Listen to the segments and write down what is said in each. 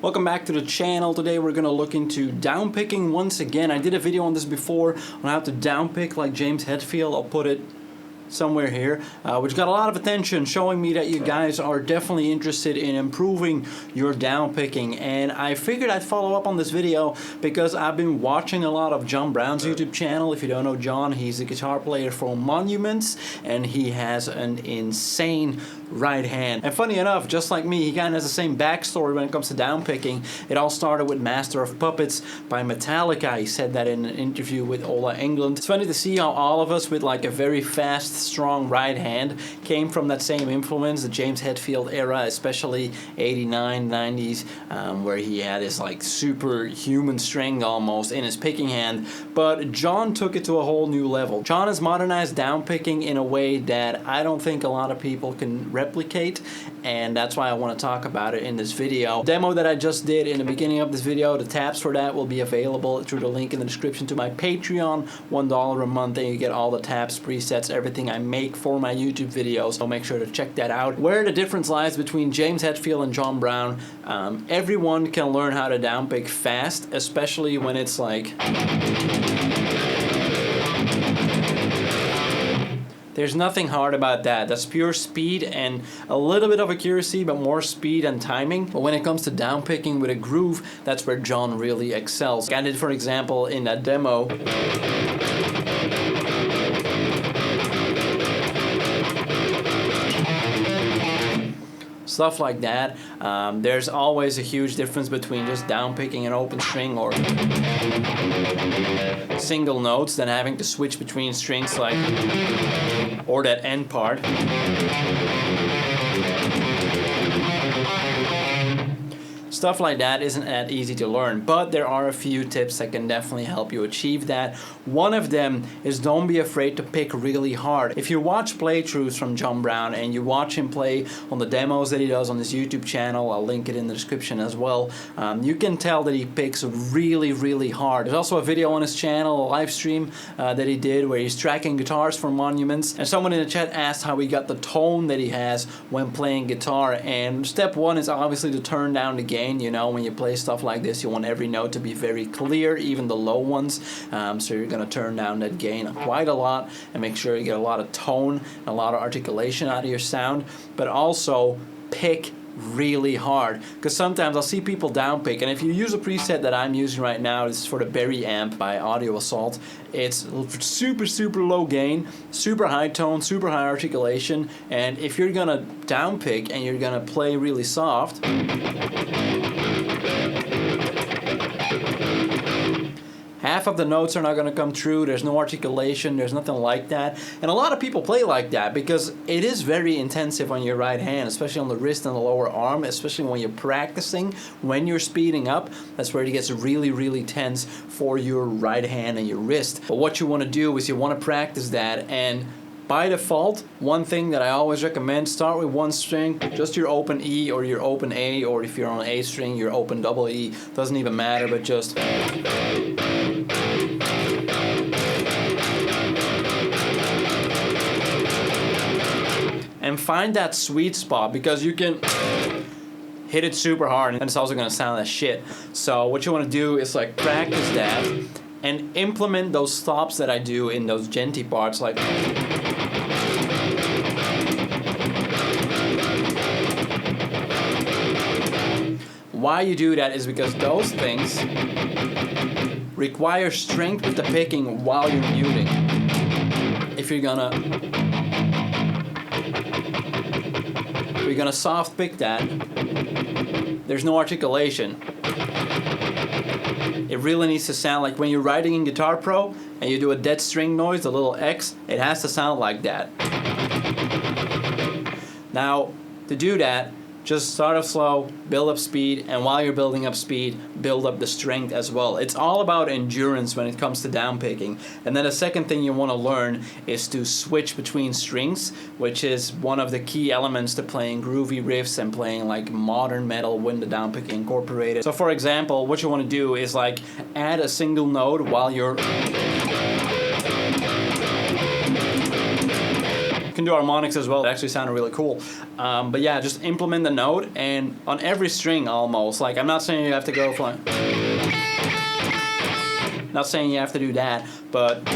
Welcome back to the channel. Today we're going to look into downpicking once again. I did a video on this before on how to downpick like James Hetfield. I'll put it somewhere here, which got a lot of attention, showing me that you guys are definitely interested in improving your downpicking. And I figured I'd follow up on this video because I've been watching a lot of John Browne's YouTube channel. If you don't know John, he's a guitar player for Monuments, and he has an insane right hand. And funny enough, just like me, he kind of has the same backstory when it comes to downpicking. It all started with Master of Puppets by Metallica. He said that in an interview with Ola Englund. It's funny to see how all of us with like a very fast, strong right hand came from that same influence, the James Hetfield era, especially 89, 90s, where he had his like superhuman strength almost in his picking hand. But John took it to a whole new level. John has modernized downpicking in a way that I don't think a lot of people can replicate, and that's why I want to talk about it in this video. Demo that I just did in the beginning of this video, the tabs for that will be available through the link in the description to my Patreon. $1 a month, and you get all the tabs, presets, everything I make for my YouTube videos, so make sure to check that out. Where the difference lies between James Hetfield and John Browne, everyone can learn how to downpick fast, especially when it's like there's nothing hard about that. That's pure speed and a little bit of accuracy, but more speed and timing. But when it comes to downpicking with a groove, that's where John really excels. I did, for example, in that demo, stuff like that. There's always a huge difference between just downpicking an open string or single notes than having to switch between strings like, or that end part. Stuff like that isn't that easy to learn, but there are a few tips that can definitely help you achieve that. One of them is don't be afraid to pick really hard. If you watch playthroughs from John Browne and you watch him play on the demos that he does on his YouTube channel, I'll link it in the description as well, you can tell that he picks really hard. There's also a video on his channel, a live stream that he did where he's tracking guitars for Monuments, and someone in the chat asked how he got the tone that he has when playing guitar. And step one is obviously to turn down the gain. You know, when you play stuff like this, you want every note to be very clear, even the low ones. So you're going to turn down that gain quite a lot and make sure you get a lot of tone and a lot of articulation out of your sound. But also pick really hard, because sometimes I'll see people downpick, and if you use a preset that I'm using right now, this is for the Berry amp by Audio Assault. It's super low gain, super high tone, super high articulation, and if you're gonna downpick and you're gonna play really soft, half of the notes are not going to come through. There's no articulation. There's nothing like that. And a lot of people play like that because it is very intensive on your right hand, especially on the wrist and the lower arm, especially when you're practicing, when you're speeding up. That's where it gets really tense for your right hand and your wrist. But what you want to do is you want to practice that, and by default, one thing that I always recommend, start with one string, just your open E or your open A, or if you're on an A string, your open double E, doesn't even matter, but just and find that sweet spot, because you can hit it super hard and it's also going to sound like shit. So what you want to do is like practice that and implement those stops that I do in those djenty parts, like why you do that is because those things require strength with the picking while you're muting. If you're gonna soft pick that, there's no articulation. It really needs to sound like when you're writing in Guitar Pro and you do a dead string noise, the little X, it has to sound like that. Now, to do that, just start off slow, build up speed, and while you're building up speed, build up the strength as well. It's all about endurance when it comes to downpicking. And then the second thing you want to learn is to switch between strings, which is one of the key elements to playing groovy riffs and playing like modern metal when the downpick incorporated. So for example, what you want to do is like add a single note while you're You can do harmonics as well. It actually sounded really cool. But yeah, just implement the note, and on every string almost. Like, I'm not saying you have to go for, not saying you have to do that, but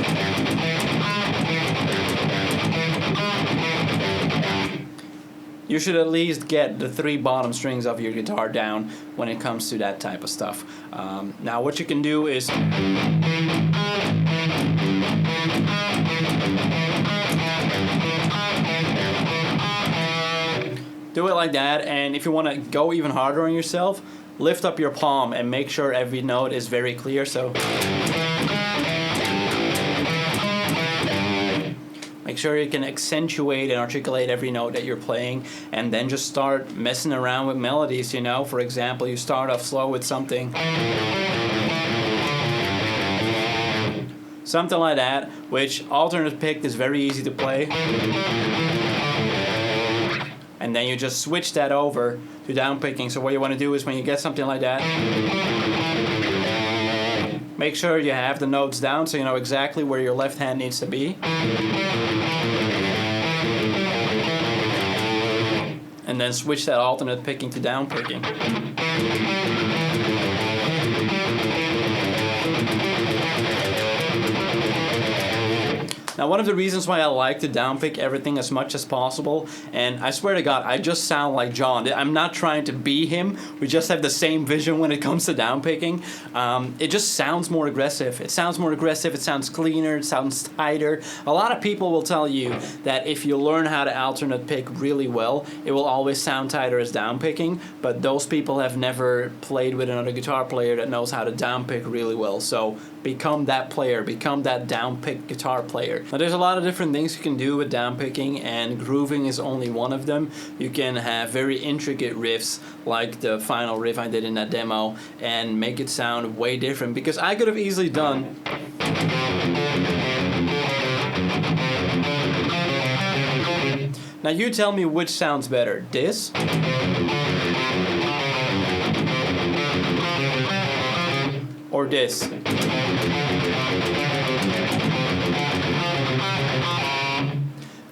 you should at least get the 3 bottom strings of your guitar down when it comes to that type of stuff. Now what you can do is do it like that, and if you want to go even harder on yourself, lift up your palm and make sure every note is very clear. So make sure you can accentuate and articulate every note that you're playing, and then just start messing around with melodies, you know. For example, you start off slow with something like that, which alternate picked is very easy to play. And then you just switch that over to down picking. So what you want to do is when you get something like that, make sure you have the notes down so you know exactly where your left hand needs to be. And then switch that alternate picking to down picking. Now, one of the reasons why I like to downpick everything as much as possible, and I swear to God, I just sound like John. I'm not trying to be him. We just have the same vision when it comes to downpicking. It just sounds more aggressive. It sounds more aggressive. It sounds cleaner. It sounds tighter. A lot of people will tell you that if you learn how to alternate pick really well, it will always sound tighter as downpicking, but those people have never played with another guitar player that knows how to downpick really well. So become that player. Become that downpick guitar player. Now, there's a lot of different things you can do with downpicking, and grooving is only one of them. You can have very intricate riffs, like the final riff I did in that demo, and make it sound way different, because I could have easily done now you tell me which sounds better, this or this.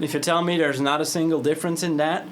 If you tell me there's not a single difference in that,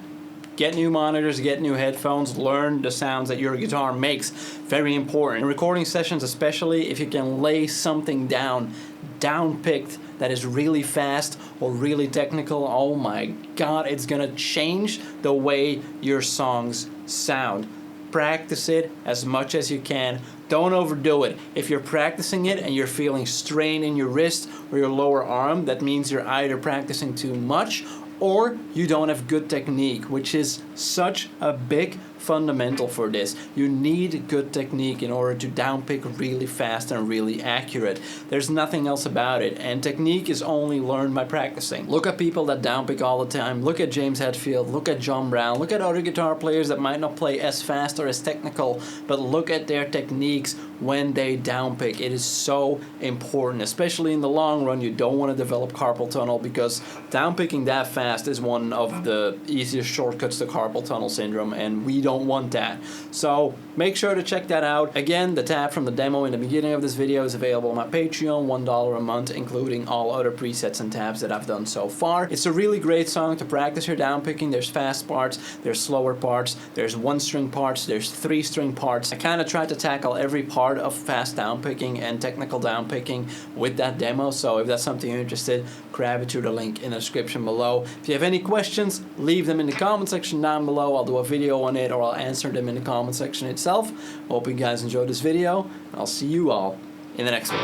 get new monitors, get new headphones, learn the sounds that your guitar makes. Very important. In recording sessions especially, if you can lay something down-picked that is really fast or really technical, oh my God, it's gonna change the way your songs sound. Practice it as much as you can. Don't overdo it. If you're practicing it and you're feeling strain in your wrist or your lower arm, that means you're either practicing too much or you don't have good technique, which is such a big fundamental for this. You need good technique in order to downpick really fast and really accurate. There's nothing else about it, and technique is only learned by practicing. Look at people that downpick all the time. Look at James Hetfield, look at John Browne, look at other guitar players that might not play as fast or as technical, but look at their techniques when they downpick. It is so important, especially in the long run. You don't want to develop carpal tunnel, because downpicking that fast is one of the easiest shortcuts to carpal tunnel syndrome, and we don't want that. So make sure to check that out. Again, the tab from the demo in the beginning of this video is available on my Patreon, $1 a month, including all other presets and tabs that I've done so far. It's a really great song to practice your downpicking. There's fast parts, there's slower parts, there's 1-string parts, there's 3-string parts. I kind of tried to tackle every part of fast downpicking and technical downpicking with that demo, so if that's something you're interested, grab it through the link in the description below. If you have any questions, leave them in the comment section down below. I'll do a video on it, or I'll answer them in the comment section itself. Hope you guys enjoyed this video, and I'll see you all in the next one.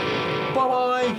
Bye bye!